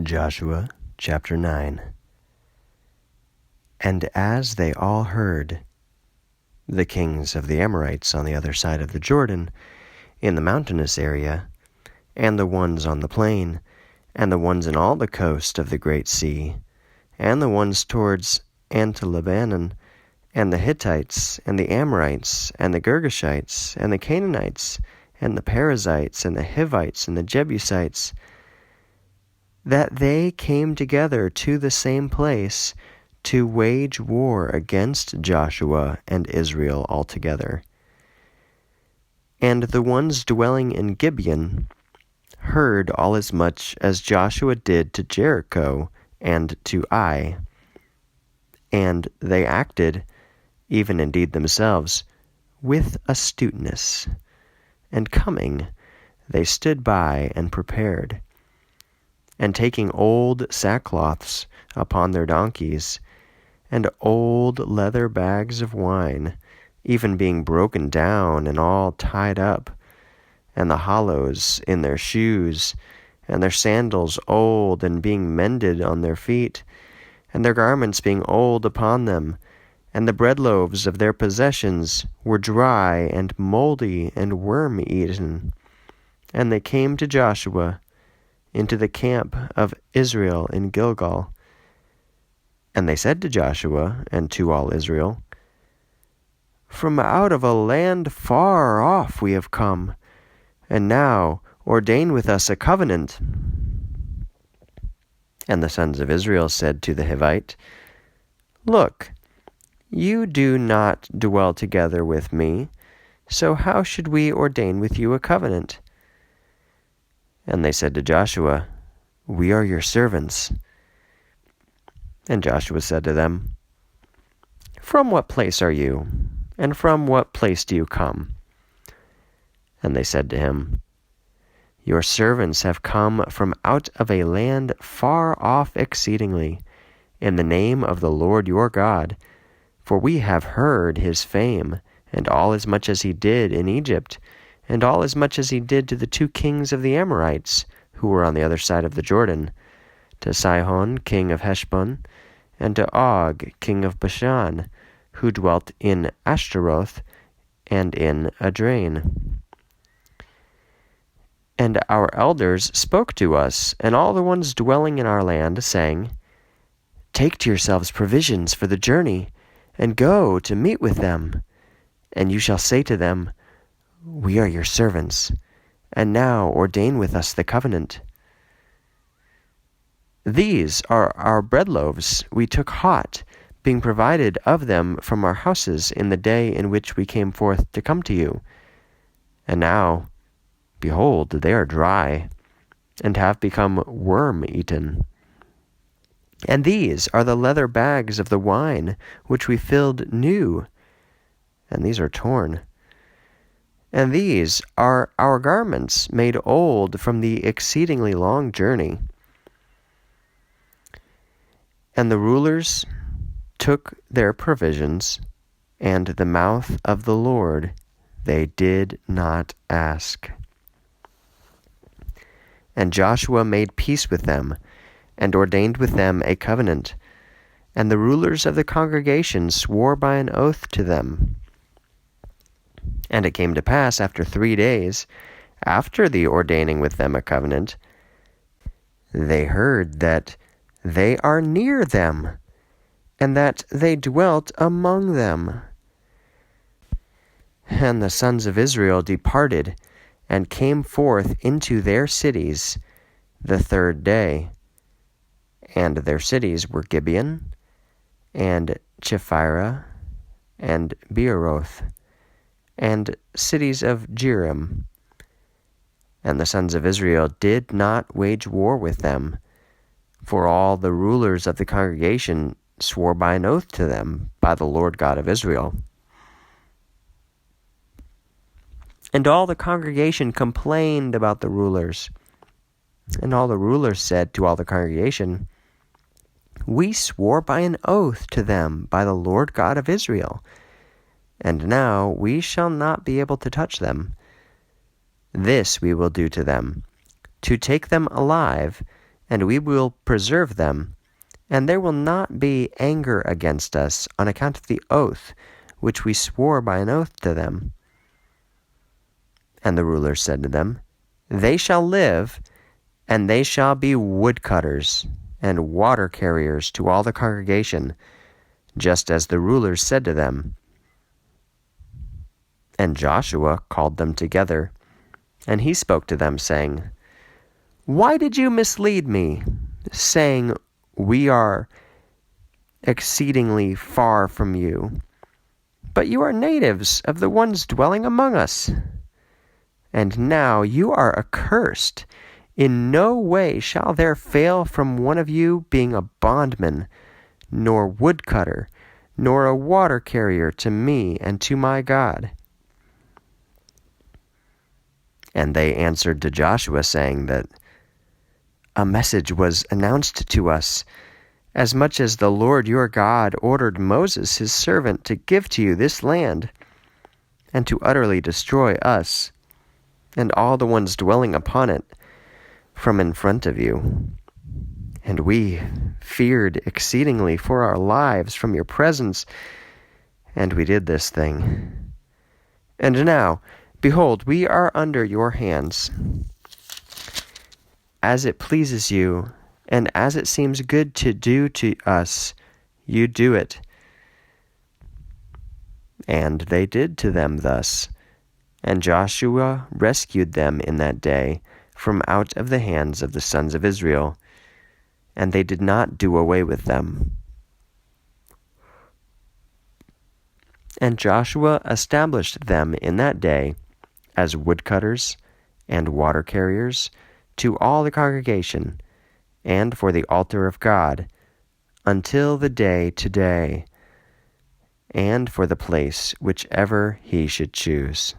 Joshua chapter 9. And as they all heard, the kings of the Amorites on the other side of the Jordan, in the mountainous area, and the ones on the plain, and the ones in all the coast of the great sea, and the ones towards and to Lebanon, and the Hittites, and the Amorites, and the Girgashites, and the Canaanites, and the Perizzites, and the Hivites, and the Jebusites, that they came together to the same place to wage war against Joshua and Israel altogether. And the ones dwelling in Gibeon heard all as much as Joshua did to Jericho and to Ai. And they acted, even indeed themselves, with astuteness. And coming, they stood by and prepared. And taking old sackcloths upon their donkeys, and old leather bags of wine, even being broken down and all tied up, and the hollows in their shoes, and their sandals old and being mended on their feet, and their garments being old upon them, and the bread loaves of their possessions were dry and moldy and worm-eaten. And they came to Joshua into the camp of Israel in Gilgal. And they said to Joshua and to all Israel, From out of a land far off we have come, and now ordain with us a covenant. And the sons of Israel said to the Hivite, Look, you do not dwell together with me, so how should we ordain with you a covenant? And they said to Joshua, We are your servants. And Joshua said to them, From what place are you? And from what place do you come? And they said to him, Your servants have come from out of a land far off exceedingly, in the name of the Lord your God, for we have heard his fame, and all as much as he did in Egypt, and all as much as he did to the two kings of the Amorites, who were on the other side of the Jordan, to Sihon king of Heshbon, and to Og king of Bashan, who dwelt in Ashtaroth and in Adrain. And our elders spoke to us, and all the ones dwelling in our land, saying, Take to yourselves provisions for the journey, and go to meet with them. And you shall say to them, We are your servants, and now ordain with us the covenant. These are our bread loaves we took hot, being provided of them from our houses in the day in which we came forth to come to you. And now, behold, they are dry, and have become worm-eaten. And these are the leather bags of the wine which we filled new, and these are torn. And these are our garments made old from the exceedingly long journey. And the rulers took their provisions, and the mouth of the Lord they did not ask. And Joshua made peace with them, and ordained with them a covenant. And the rulers of the congregation swore by an oath to them. And it came to pass after 3 days, after the ordaining with them a covenant, they heard that they are near them, and that they dwelt among them. And the sons of Israel departed, and came forth into their cities the 3rd day. And their cities were Gibeon, and Chephirah, and Beeroth, and cities of Jearim. And the sons of Israel did not wage war with them, for all the rulers of the congregation swore by an oath to them by the Lord God of Israel. And all the congregation complained about the rulers. And all the rulers said to all the congregation, We swore by an oath to them by the Lord God of Israel, and now we shall not be able to touch them. This we will do to them, to take them alive, and we will preserve them, and there will not be anger against us on account of the oath which we swore by an oath to them. And the rulers said to them, They shall live, and they shall be woodcutters and water carriers to all the congregation, just as the rulers said to them. And Joshua called them together, and he spoke to them, saying, Why did you mislead me, saying, We are exceedingly far from you, but you are natives of the ones dwelling among us? And now you are accursed. In no way shall there fail from one of you being a bondman, nor woodcutter, nor a water carrier to me and to my God. And they answered to Joshua, saying that a message was announced to us, as much as the Lord your God ordered Moses his servant to give to you this land, and to utterly destroy us, and all the ones dwelling upon it, from in front of you. And we feared exceedingly for our lives from your presence, and we did this thing. And now, behold, we are under your hands. As it pleases you, and as it seems good to do to us, you do it. And they did to them thus. And Joshua rescued them in that day from out of the hands of the sons of Israel, and they did not do away with them. And Joshua established them in that day as woodcutters and water carriers to all the congregation, and for the altar of God, until the day today, and for the place whichever he should choose.